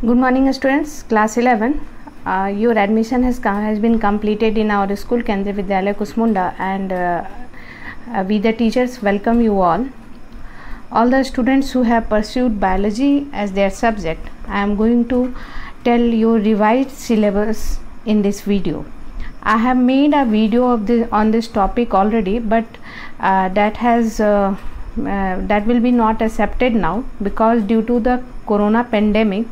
Good morning students, class 11. Your admission has been completed in our school Kendriya Vidyalaya Kusmunda, and we the teachers welcome you all. All the students who have pursued biology as their subject, I am going to tell your revised syllabus in this video. I have made a video on this topic already, but that will be not accepted now, because due to the corona pandemic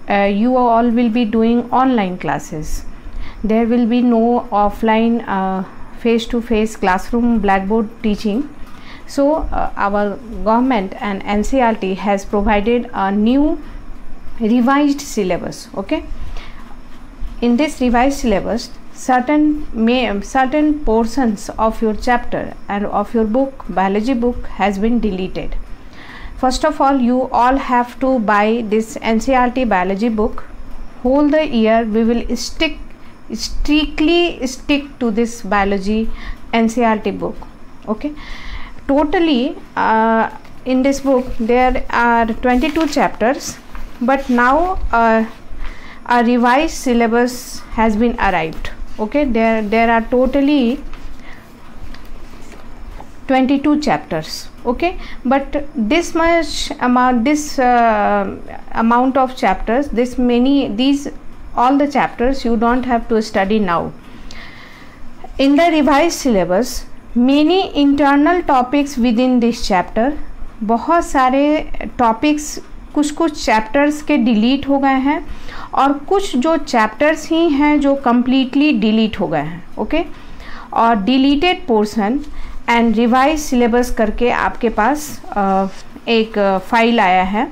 you all will be doing online classes. There will be no offline face-to-face classroom blackboard teaching. So our government and NCERT has provided a new revised syllabus. Okay, in this revised syllabus, certain portions of your chapter and of your book, biology book, has been deleted. First of all, you all have to buy this NCERT biology book. Whole the year we will strictly stick to this biology NCERT book. Okay, totally in this book there are 22 chapters, but now a revised syllabus has been arrived. Okay, there are totally 22 chapters. Okay, but this much amount, amount of chapters, all the chapters you don't have to study now. In the revised syllabus, many internal topics within this chapter, बहुत सारे topics कुछ chapters के delete हो गए हैं, और कुछ जो चैप्टर्स ही हैं जो कम्प्लीटली डिलीट हो गए हैं. ओके, और deleted portion and revise syllabus करके आपके पास एक फाइल आया है.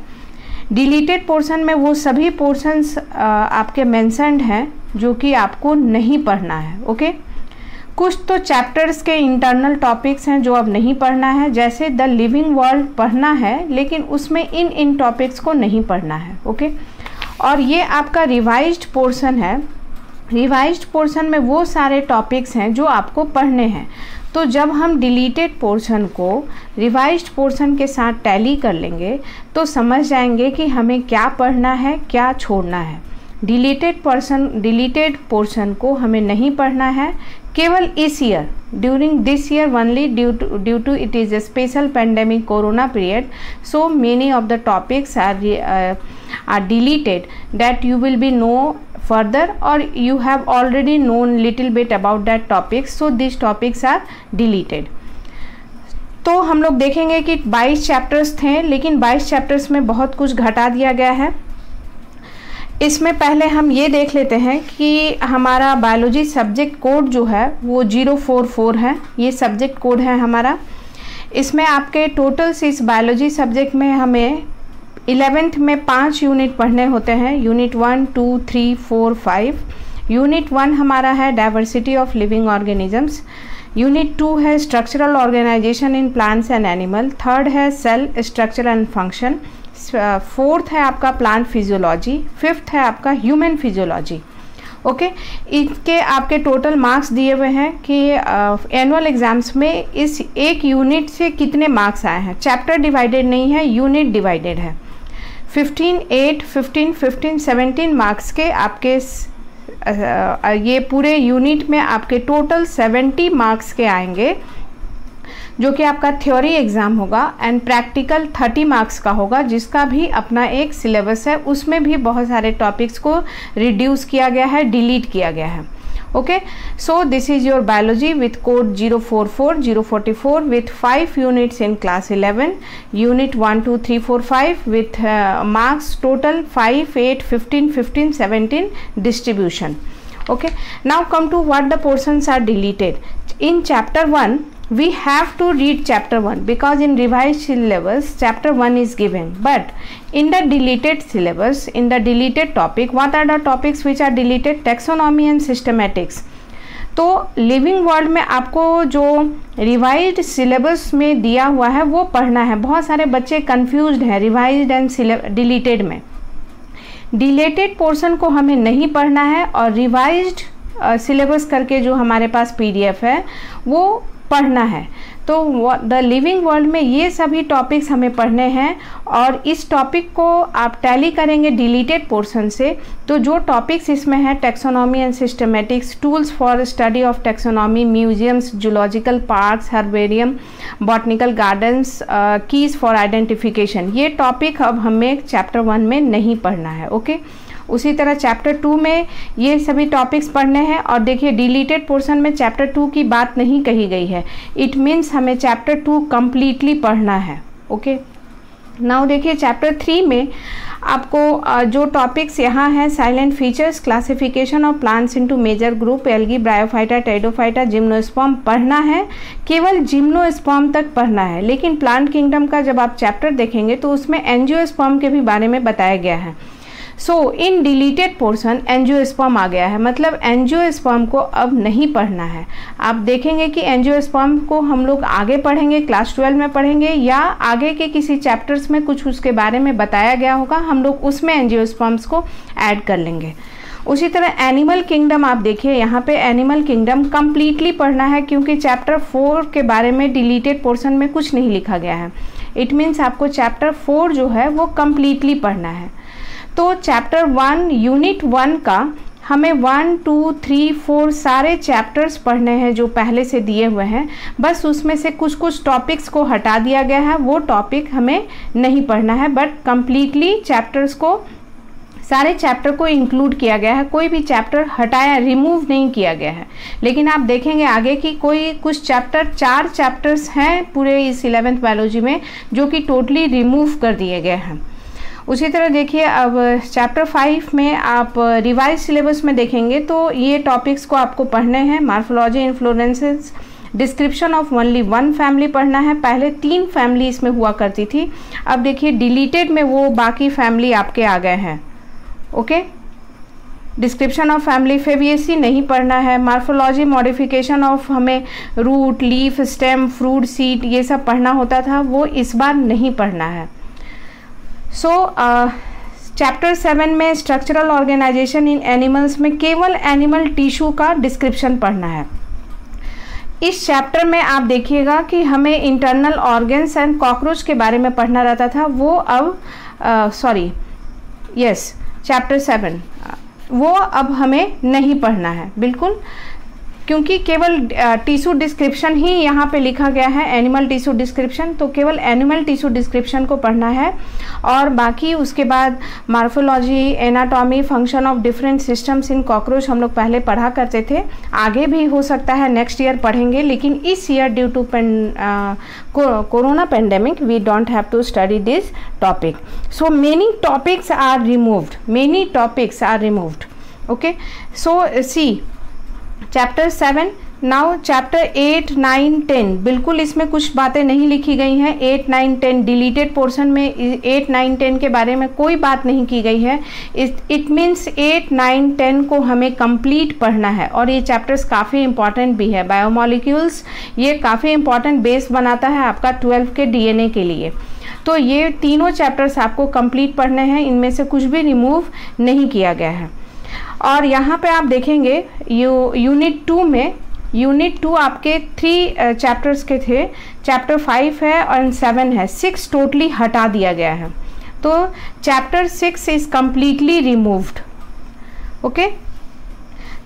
डिलीटेड पोर्शन में वो सभी पोर्शंस आपके मेंशन्ड हैं जो कि आपको नहीं पढ़ना है. ओके, कुछ तो चैप्टर्स के इंटरनल टॉपिक्स हैं जो अब नहीं पढ़ना है, जैसे द लिविंग वर्ल्ड पढ़ना है, लेकिन उसमें इन टॉपिक्स को नहीं पढ़ना है. ओके, और ये आपका रिवाइज्ड पोर्शन है. रिवाइज्ड पोर्शन में वो सारे टॉपिक्स हैं जो आपको पढ़ने हैं. तो जब हम डिलीटेड पोर्शन को रिवाइज्ड पोर्शन के साथ टैली कर लेंगे तो समझ जाएंगे कि हमें क्या पढ़ना है, क्या छोड़ना है. डिलीटेड पोर्शन को हमें नहीं पढ़ना है केवल इस year, during this year only, due to it is a special pandemic corona period, so many of the topics are deleted that you will be know further, or you have already known little bit about that topics, so these topics are deleted. तो हम लोग देखेंगे कि 22 chapters थे, लेकिन 22 chapters में बहुत कुछ घटा दिया गया है. इसमें पहले हम ये देख लेते हैं कि हमारा बायोलॉजी सब्जेक्ट कोड जो है वो 044 है. ये सब्जेक्ट कोड है हमारा. इसमें आपके टोटल इस बायोलॉजी सब्जेक्ट में हमें 11th में 5 यूनिट पढ़ने होते हैं. यूनिट 1, 2, 3, 4, 5. यूनिट 1 हमारा है diversity of living organisms. Unit 2 है structural organisation in plants and animal. 3rd है cell structure and function. 4th है आपका प्लांट फिजियोलॉजी. 5th है आपका ह्यूमन फिजियोलॉजी. ओके, इसके आपके टोटल मार्क्स दिए हुए हैं कि एनुअल एग्जाम्स में इस एक यूनिट से कितने मार्क्स आए हैं. चैप्टर डिवाइडेड नहीं है, यूनिट डिवाइडेड है. 15, 8, 15, 15, 17 मार्क्स के आपके ये पूरे यूनिट में आपके टोटल 70 मार्क्स के आएंगे, जो कि आपका थ्योरी एग्ज़ाम होगा. एंड प्रैक्टिकल 30 मार्क्स का होगा, जिसका भी अपना एक सिलेबस है. उसमें भी बहुत सारे टॉपिक्स को रिड्यूस किया गया है, डिलीट किया गया है. Okay, so this is your biology with code 044, 044 with 5 units in class 11. Unit 1, 2, 3, 4, 5 with marks total 5, 8, 15, 15, 17 distribution. Okay, now come to what the portions are deleted. In chapter 1 we have to read chapter 1, because in revised syllabus chapter 1 is given, but in the deleted syllabus, in the deleted topic, what are the topics which are deleted? Taxonomy and systematics. तो living world में आपको जो revised syllabus में दिया हुआ है वो पढ़ना है. बहुत सारे बच्चे कंफ्यूज्ड हैं रिवाइज्ड एंड डिलीटेड में. डिलीटेड पोर्शन को हमें नहीं पढ़ना है, और रिवाइज्ड सिलेबस करके जो हमारे पास PDF है वो पढ़ना है. तो द लिविंग वर्ल्ड में ये सभी टॉपिक्स हमें पढ़ने हैं और इस टॉपिक को आप टैली करेंगे डिलीटेड पोर्शन से। तो जो टॉपिक्स इसमें है taxonomy and systematics, tools for study of taxonomy, museums, zoological parks, herbarium, botanical gardens, keys for identification, ये टॉपिक अब हमें चैप्टर 1 में नहीं पढ़ना है। ओके, उसी तरह चैप्टर 2 में ये सभी टॉपिक्स पढ़ने हैं और देखिए डिलीटेड पोर्शन में चैप्टर 2 की बात नहीं कही गई है। इट मीन्स हमें चैप्टर 2 कंप्लीटली पढ़ना है। ओके, नाउ देखिए चैप्टर 3 में आपको जो टॉपिक्स यहाँ हैं, salient features, classification of plants into major group, algae, bryophyta, pteridophyta, gymnosperm पढ़ना है। केवल जिम्नोस्पर्म तक पढ़ना है, लेकिन प्लांट किंगडम का जब आप चैप्टर देखेंगे तो उसमें एंजियोस्पर्म के भी बारे में बताया गया है। सो इन डिलीटेड पोर्शन एंजियोस्पर्म आ गया है, मतलब एंजियोस्पर्म को अब नहीं पढ़ना है। आप देखेंगे कि एंजियोस्पर्म को हम लोग आगे पढ़ेंगे, क्लास 12 में पढ़ेंगे या आगे के किसी चैप्टर्स में कुछ उसके बारे में बताया गया होगा, हम लोग उसमें एंजियोस्पर्म्स को ऐड कर लेंगे। उसी तरह एनिमल किंगडम आप देखिए, यहाँ पे एनिमल किंगडम कंप्लीटली पढ़ना है क्योंकि चैप्टर 4 के बारे में डिलीटेड पोर्शन में कुछ नहीं लिखा गया है। इट मीन्स आपको चैप्टर 4 जो है वो कंप्लीटली पढ़ना है। तो चैप्टर 1 यूनिट 1 का हमें 1, 2, 3, 4 सारे चैप्टर्स पढ़ने हैं जो पहले से दिए हुए हैं। बस उसमें से कुछ कुछ टॉपिक्स को हटा दिया गया है, वो टॉपिक हमें नहीं पढ़ना है, बट कंप्लीटली चैप्टर्स को, सारे चैप्टर को इंक्लूड किया गया है, कोई भी चैप्टर हटाया, रिमूव नहीं किया गया है। लेकिन आप देखेंगे आगे की कोई कुछ चैप्टर, 4 चैप्टर्स हैं पूरे इस 11th बायोलॉजी में जो कि टोटली रिमूव कर दिए गए हैं। उसी तरह देखिए अब चैप्टर 5 में आप रिवाइज सिलेबस में देखेंगे तो ये टॉपिक्स को आपको पढ़ने हैं। Morphology, inflorescences, description of only 1 family पढ़ना है। पहले 3 फैमिली इसमें हुआ करती थी, अब देखिए डिलीटेड में वो बाकी फैमिली आपके आ गए हैं। Okay, description of family fabaceae नहीं पढ़ना है। मार्फोलॉजी, मॉडिफिकेशन ऑफ हमें root, leaf, stem, fruit, seed ये सब पढ़ना होता था, वो इस बार नहीं पढ़ना है। सो चैप्टर 7 में स्ट्रक्चरल ऑर्गेनाइजेशन इन एनिमल्स में केवल एनिमल टिश्यू का डिस्क्रिप्शन पढ़ना है। इस चैप्टर में आप देखिएगा कि हमें इंटरनल ऑर्गन्स एंड कॉकरोच के बारे में पढ़ना रहता था, वो अब चैप्टर 7 वो अब हमें नहीं पढ़ना है बिल्कुल, क्योंकि केवल टिश्यू डिस्क्रिप्शन ही यहाँ पे लिखा गया है, एनिमल टिश्यू डिस्क्रिप्शन, तो केवल एनिमल टिश्यू डिस्क्रिप्शन को पढ़ना है। और बाकी उसके बाद morphology, anatomy, function of different systems in cockroach हम लोग पहले पढ़ा करते थे, आगे भी हो सकता है नेक्स्ट ईयर पढ़ेंगे, लेकिन इस year due to corona pandemic we don't have to study this topic. So many topics are removed, okay. So see chapter 7, now chapter 8, 9, 10 बिल्कुल इसमें कुछ बातें नहीं लिखी गई हैं। 8, 9, 10 डिलीटेड पोर्शन में 8, 9, 10 के बारे में कोई बात नहीं की गई है। इट मीन्स 8, 9, 10 को हमें कंप्लीट पढ़ना है और ये चैप्टर्स काफ़ी इंपॉर्टेंट भी है। बायोमॉलिक्यूल्स ये काफ़ी इंपॉर्टेंट बेस बनाता है आपका 12 के डीएनए के लिए। तो ये तीनों चैप्टर्स आपको कंप्लीट पढ़ने हैं, इनमें से कुछ भी रिमूव नहीं किया गया है। और यहाँ पे आप देखेंगे यूनिट 2 में, यूनिट 2 आपके 3 चैप्टर्स के थे, चैप्टर 5 है और 7 है, 6 टोटली हटा दिया गया है। तो chapter 6 is completely removed, okay.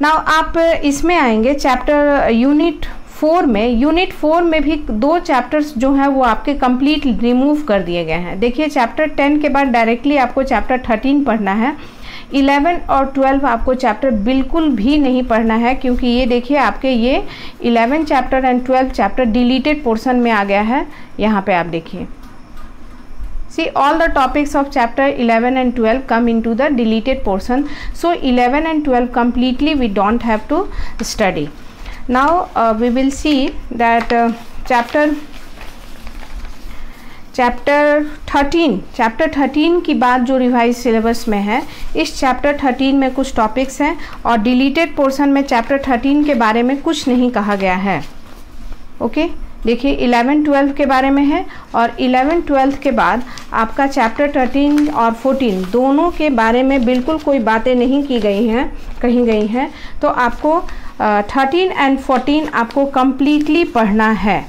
Now आप इसमें आएंगे चैप्टर यूनिट 4 में। यूनिट 4 में भी 2 चैप्टर्स जो हैं वो आपके कंप्लीट रिमूव कर दिए गए हैं। देखिए चैप्टर 10 के बाद डायरेक्टली आपको चैप्टर 13 पढ़ना है। 11 और 12 आपको चैप्टर बिल्कुल भी नहीं पढ़ना है, क्योंकि ये देखिए आपके ये 11 chapter and 12 chapter deleted portion में आ गया है। यहाँ पे आप देखिए, see all the topics of chapter 11 and 12 come into the deleted portion. So 11 and 12 completely we don't have to study. Now we will see that chapter 13 की बात जो रिवाइज सिलेबस में है, इस चैप्टर 13 में कुछ टॉपिक्स हैं और डिलीटेड पोर्शन में चैप्टर 13 के बारे में कुछ नहीं कहा गया है, ओके। देखिए 11, 12 के बारे में है और 11, 12 के बाद आपका चैप्टर 13 और 14 दोनों के बारे में बिल्कुल कोई बातें नहीं की गई हैं, कही गई हैं। तो आपको 13 and 14 आपको कम्प्लीटली पढ़ना है,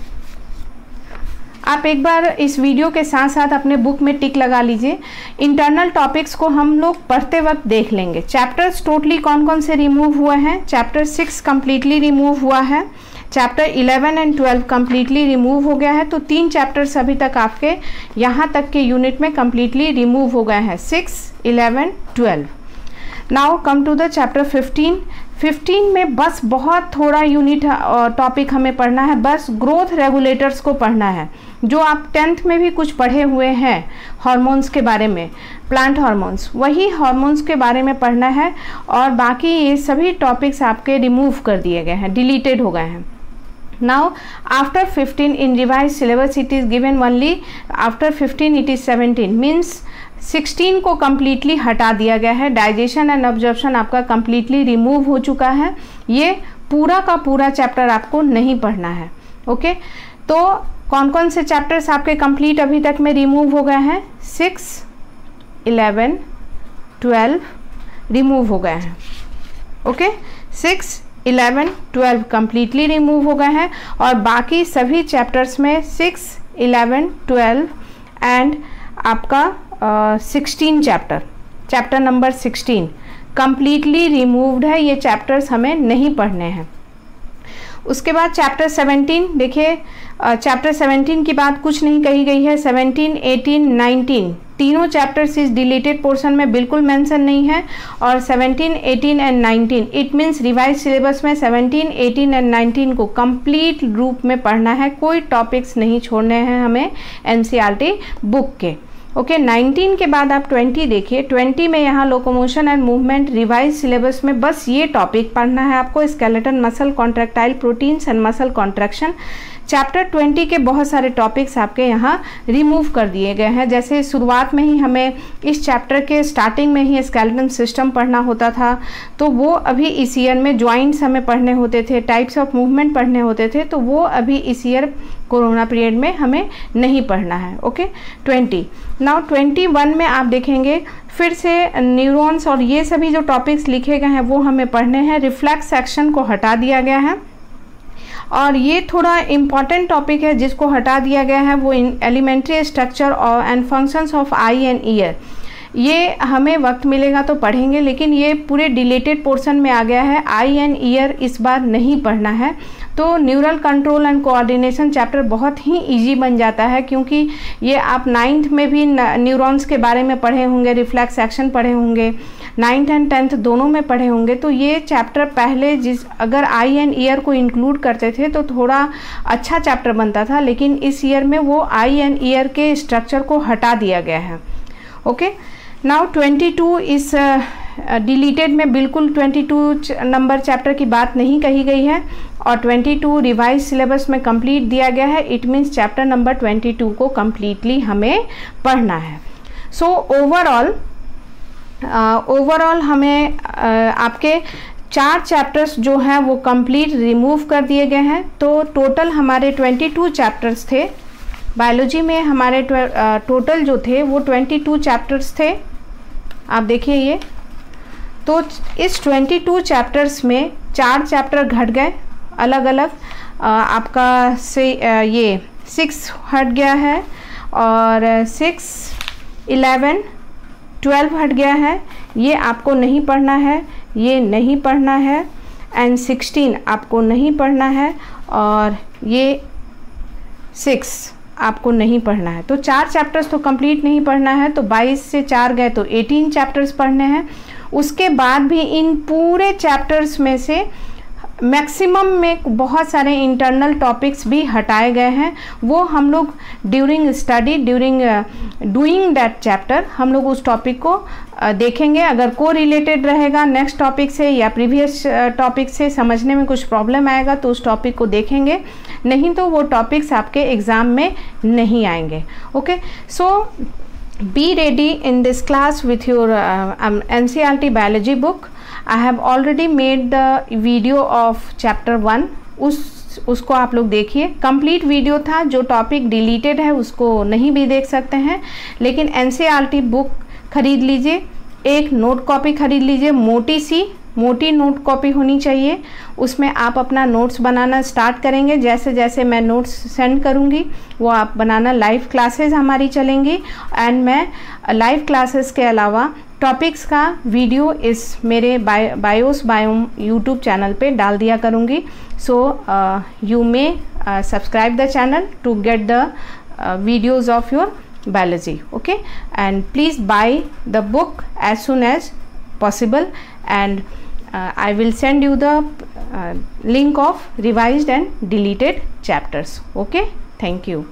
आप एक बार इस वीडियो के साथ साथ अपने बुक में टिक लगा लीजिए। इंटरनल टॉपिक्स को हम लोग पढ़ते वक्त देख लेंगे। चैप्टर्स टोटली कौन कौन से रिमूव हुए हैं? चैप्टर 6 कम्प्लीटली रिमूव हुआ है, चैप्टर 11 एंड 12 कम्प्लीटली रिमूव हो गया है। तो 3 चैप्टर्स अभी तक आपके यहाँ तक के यूनिट में कम्प्लीटली रिमूव हो गए हैं, 6, 11, 12। Now come to the chapter 15। 15 में बस बहुत थोड़ा यूनिट टॉपिक हमें पढ़ना है, बस ग्रोथ रेगुलेटर्स को पढ़ना है, जो आप 10th में भी कुछ पढ़े हुए हैं हार्मोन्स के बारे में, प्लांट हार्मोन्स, वही हार्मोन्स के बारे में पढ़ना है। और बाकी ये सभी टॉपिक्स आपके रिमूव कर दिए गए हैं, डिलीटेड हो गए हैं। Now after 15 in revised syllabus it is given only, after 15 it is 17, means 16 को कम्प्लीटली हटा दिया गया है। डाइजेशन एंड ऑब्जर्प्शन आपका कम्प्लीटली रिमूव हो चुका है। ये पूरा का पूरा चैप्टर आपको नहीं पढ़ना है। ओके, तो कौन कौन से चैप्टर्स आपके कंप्लीट अभी तक में रिमूव हो गए हैं? 6, 11, 12 रिमूव हो गए हैं। ओके, 6, 11, 12 कम्प्लीटली रिमूव हो गए हैं। और बाकी सभी चैप्टर्स में 6, 11, 12 एंड आपका 16 चैप्टर नंबर 16 कम्प्लीटली रिमूव्ड है। ये चैप्टर्स हमें नहीं पढ़ने हैं। उसके बाद चैप्टर 17 देखिए, चैप्टर 17 की बात कुछ नहीं कही गई है। 17, 18, 19 तीनों चैप्टर्स इस डिलीटेड पोर्शन में बिल्कुल मेंशन नहीं है। और 17, 18 and 19 it means revise syllabus में 17, 18 एंड 19 को कंप्लीट रूप में पढ़ना है। कोई टॉपिक्स नहीं छोड़ने हैं हमें एनसीईआरटी बुक के। ओके, 19 के बाद आप 20 देखिए। 20 में यहाँ locomotion and movement revise syllabus में बस ये टॉपिक पढ़ना है आपको, skeleton muscle, contractile proteins and muscle contraction. Chapter 20 के बहुत सारे टॉपिक्स आपके यहाँ रिमूव कर दिए गए हैं। जैसे शुरुआत में ही हमें इस चैप्टर के स्टार्टिंग में ही स्केलेटन सिस्टम पढ़ना होता था, तो वो अभी इस ईयर में जॉइंट्स हमें पढ़ने होते थे, टाइप्स ऑफ मूवमेंट पढ़ने होते थे, तो वो अभी इस ईयर कोरोना पीरियड में हमें नहीं पढ़ना है। ओके, 20। नाउ 21 में आप देखेंगे फिर से न्यूरॉन्स और ये सभी जो टॉपिक्स लिखे गए हैं वो हमें पढ़ने हैं। रिफ्लेक्स सेक्शन को हटा दिया गया है और ये थोड़ा इम्पॉर्टेंट टॉपिक है जिसको हटा दिया गया है, वो elementary structure and functions of eye and ear. ये हमें वक्त मिलेगा तो पढ़ेंगे, लेकिन ये पूरे डिलीटेड पोर्शन में आ गया है। आई एंड ईयर इस बार नहीं पढ़ना है। तो neural control and coordination chapter बहुत ही इजी बन जाता है, क्योंकि ये आप 9th में भी न्यूरॉन्स के बारे में पढ़े होंगे, रिफ्लेक्स एक्शन पढ़े होंगे, 9th एंड 10th दोनों में पढ़े होंगे। तो ये चैप्टर पहले अगर आई एंड ईयर को इंक्लूड करते थे तो थोड़ा अच्छा चैप्टर बनता था, लेकिन इस ईयर में वो आई एंड ईयर के स्ट्रक्चर को हटा दिया गया है। ओके, नाउ 22 इस डिलीटेड में बिल्कुल 22 नंबर चैप्टर की बात नहीं कही गई है और 22 रिवाइज सिलेबस में कंप्लीट दिया गया है। इट मीन्स चैप्टर नंबर 22 को कंप्लीटली हमें पढ़ना है। सो ओवरऑल हमें आपके 4 चैप्टर्स जो हैं वो कंप्लीट रिमूव कर दिए गए हैं। तो टोटल हमारे 22 चैप्टर्स थे। बायोलॉजी में हमारे टोटल जो थे वो 22 चैप्टर्स थे। आप देखिए ये, तो इस 22 चैप्टर्स में 4 चैप्टर घट गए अलग अलग। आपका से ये 6 हट गया है और 6, 11, 12 हट गया है। ये आपको नहीं पढ़ना है, ये नहीं पढ़ना है, एंड 16 आपको नहीं पढ़ना है और ये 6 आपको नहीं पढ़ना है। तो 4 चैप्टर्स तो कंप्लीट नहीं पढ़ना है। तो 22 से 4 गए तो 18 चैप्टर्स पढ़ने हैं। उसके बाद भी इन पूरे चैप्टर्स में से मैक्सिमम में बहुत सारे इंटरनल टॉपिक्स भी हटाए गए हैं। वो हम लोग during study, during doing that chapter हम लोग उस टॉपिक को देखेंगे। अगर को रिलेटेड रहेगा नेक्स्ट टॉपिक से या प्रीवियस टॉपिक से, समझने में कुछ प्रॉब्लम आएगा तो उस टॉपिक को देखेंगे, नहीं तो वो टॉपिक्स आपके एग्ज़ाम में नहीं आएंगे। Okay, so be ready in this class with your NCERT biology book. I have already made the video of chapter 1. उसको आप लोग देखिए। कंप्लीट वीडियो था। जो टॉपिक डिलीटेड है उसको नहीं भी देख सकते हैं, लेकिन NCERT बुक खरीद लीजिए, एक नोट कॉपी खरीद लीजिए मोटी सी, मोटी नोट कॉपी होनी चाहिए। उसमें आप अपना नोट्स बनाना स्टार्ट करेंगे। जैसे जैसे मैं नोट्स सेंड करूँगी वो आप बनाना। लाइव क्लासेस हमारी चलेंगी एंड मैं लाइव क्लासेस के अलावा टॉपिक्स का वीडियो इस मेरे बायोस बायोम यूट्यूब चैनल पे डाल दिया करूँगी। So you may subscribe the channel to get the videos of your biology, okay, and please buy the book as soon as possible, and I will send you the link of revised and deleted chapters. Okay, thank you.